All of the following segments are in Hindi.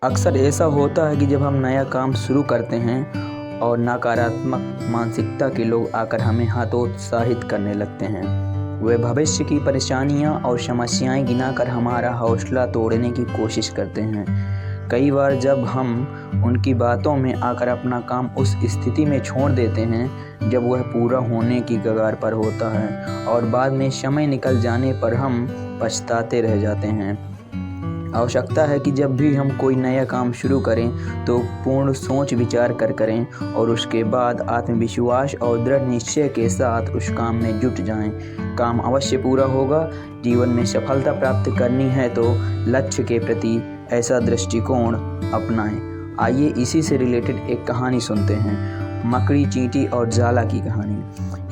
अक्सर ऐसा होता है कि जब हम नया काम शुरू करते हैं और नकारात्मक मानसिकता के लोग आकर हमें हतोत्साहित करने लगते हैं। वे भविष्य की परेशानियां और समस्याएं गिनाकर हमारा हौसला तोड़ने की कोशिश करते हैं। कई बार जब हम उनकी बातों में आकर अपना काम उस स्थिति में छोड़ देते हैं जब वह पूरा होने की कगार पर होता है और बाद में समय निकल जाने पर हम पछताते रह जाते हैं। आवश्यकता है कि जब भी हम कोई नया काम शुरू करें तो पूर्ण सोच विचार कर करें और उसके बाद आत्मविश्वास और दृढ़ निश्चय के साथ उस काम में जुट जाएं। काम अवश्य पूरा होगा। जीवन में सफलता प्राप्त करनी है तो लक्ष्य के प्रति ऐसा दृष्टिकोण अपनाएं। आइए इसी से रिलेटेड एक कहानी सुनते हैं। मकड़ी, चींटी और जाला की कहानी।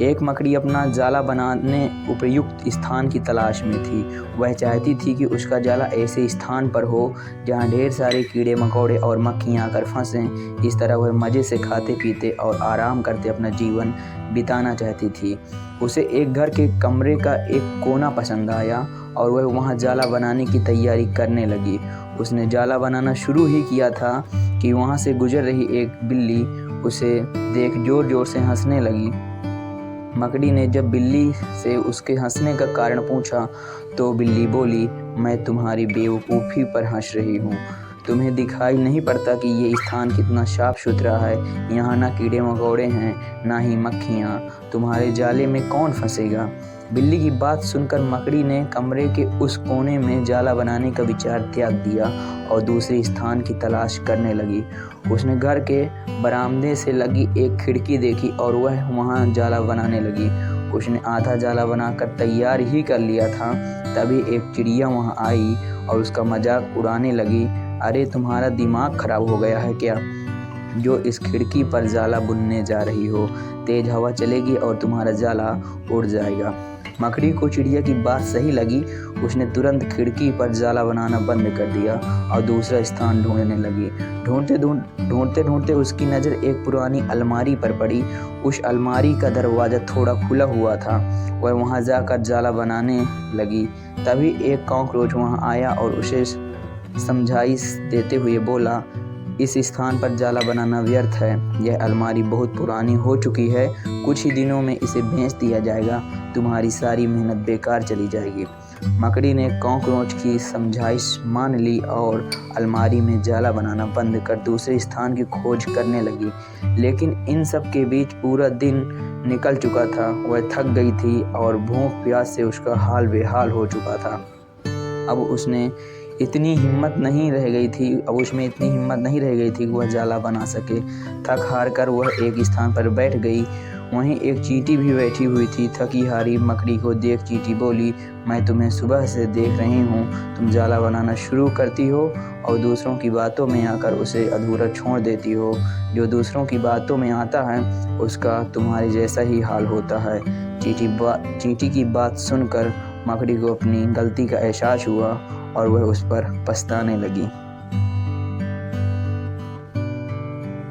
एक मकड़ी अपना जाला बनाने उपयुक्त स्थान की तलाश में थी। वह चाहती थी कि उसका जाला ऐसे स्थान पर हो जहां ढेर सारे कीड़े मकोड़े और मक्खियां आकर फंसें। इस तरह वह मज़े से खाते पीते और आराम करते अपना जीवन बिताना चाहती थी। उसे एक घर के कमरे का एक कोना पसंद आया और वह वहां जाला बनाने की तैयारी करने लगी। उसने जाला बनाना शुरू ही किया था कि वहां से गुजर रही एक बिल्ली उसे देख जोर जोर से हंसने लगी। मकड़ी ने जब बिल्ली से उसके हंसने का कारण पूछा तो बिल्ली बोली, मैं तुम्हारी बेवकूफ़ी पर हंस रही हूँ। तुम्हें दिखाई नहीं पड़ता कि ये स्थान कितना साफ सुथरा है। यहाँ ना कीड़े मकोड़े हैं ना ही मक्खियाँ। तुम्हारे जाले में कौन फंसेगा। बिल्ली की बात सुनकर मकड़ी ने कमरे के उस कोने में जाला बनाने का विचार त्याग दिया और दूसरे स्थान की तलाश करने लगी। उसने घर के बरामदे से लगी एक खिड़की देखी और वह वहां जाला बनाने लगी। उसने आधा जाला बनाकर तैयार ही कर लिया था, तभी एक चिड़िया वहां आई और उसका मजाक उड़ाने लगी। अरे तुम्हारा दिमाग खराब हो गया है क्या, जो इस खिड़की पर जाला बुनने जा रही हो। तेज हवा चलेगी और तुम्हारा जाला उड़ जाएगा। मकड़ी को चिड़िया की बात सही लगी। उसने तुरंत खिड़की पर जाला बनाना बंद कर दिया और दूसरा स्थान ढूंढने लगी। ढूंढते ढूंढते उसकी नज़र एक पुरानी अलमारी पर पड़ी। उस अलमारी का दरवाज़ा थोड़ा खुला हुआ था। वह वहां जाकर जाला बनाने लगी। तभी एक कॉकरोच वहां आया और उसे समझाइश देते हुए बोला, इस स्थान पर जाला बनाना व्यर्थ है। यह अलमारी बहुत पुरानी हो चुकी है। कुछ ही दिनों में इसे बेच दिया जाएगा। तुम्हारी सारी मेहनत बेकार चली जाएगी। मकड़ी ने कॉकरोच की समझाइश मान ली और अलमारी में जाला बनाना बंद कर दूसरे स्थान की खोज करने लगी। लेकिन इन सब के बीच पूरा दिन निकल चुका था। वह थक गई थी और भूख प्यास से उसका हाल बेहाल हो चुका था। अब उसमें इतनी हिम्मत नहीं रह गई थी कि वह जाला बना सके। थक हार कर वह एक स्थान पर बैठ गई। वहीं एक चींटी भी बैठी हुई थी। थकी हारी मकड़ी को देख चींटी बोली, मैं तुम्हें सुबह से देख रही हूँ। तुम जाला बनाना शुरू करती हो और दूसरों की बातों में आकर उसे अधूरा छोड़ देती हो। जो दूसरों की बातों में आता है उसका तुम्हारे जैसा ही हाल होता है। चींटी की बात सुनकर मकड़ी को अपनी गलती का एहसास हुआ और वह उस पर पछताने लगी।